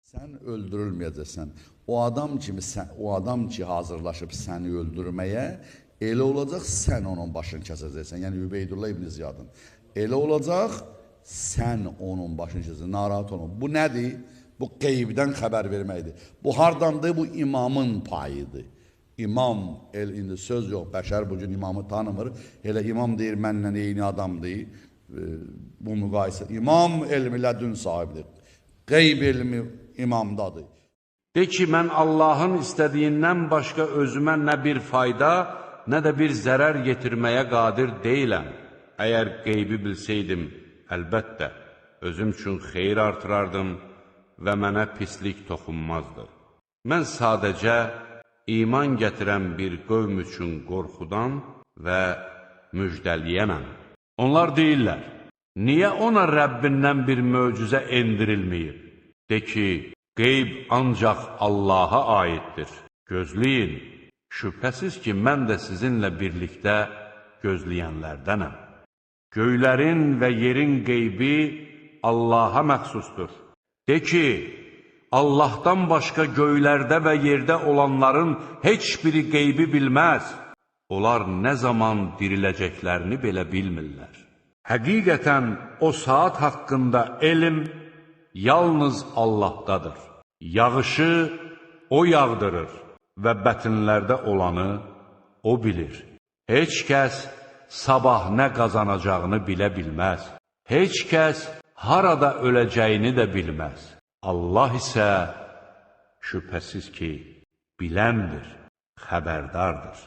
Sən öldürülməyəcəksən. O adam ki hazırlaşıb səni öldürməyə, elə olacaq sən onun başını kəsəcəksən. Yəni Übeydullah ibn Ziyadın. Elə olacaq sən onun başını kəsəcəksən. Narahat olma. Bu nədir? Bu qeybdən xəbər verməkdir. Bu hardandır? Bu imamın payıdır. İmam, indi söz yox, bəşər bugün imamı tanımır. Elə imam deyir, mənlə eyni adamdır. Bu müqayisə. İmam elmi lədün sahibidir. Qeyb elmi imamdadır. De ki, mən Allahın istədiyindən başqa özümə nə bir fayda, nə də bir zərər yetirməyə qadir deyiləm. Əgər qeybi bilsəydim, əlbəttə, özüm üçün xeyir artırardım və mənə pislik toxunmazdı. Mən sadəcə iman gətirən bir qövm üçün qorxudan və müjdəliyəməm. Onlar deyirlər, niyə ona Rəbbindən bir möcüzə endirilməyib? De ki, qeyb ancaq Allaha aiddir. Gözləyin, şübhəsiz ki, mən də sizinlə birlikdə gözləyənlərdənəm. Göylərin və yerin qeybi Allaha məxsusdur. De ki, Allahdan başqa göylərdə və yerdə olanların heç biri qeybi bilməz. Onlar nə zaman diriləcəklərini belə bilmirlər. Həqiqətən o saat haqqında elm yalnız Allahdadır. Yağışı o yağdırır və bətinlərdə olanı o bilir. Heç kəs sabah nə qazanacağını bilə bilməz. Heç kəs harada öləcəyini də bilməz. Allah isə şübhəsiz ki, biləndir, xəbərdardır.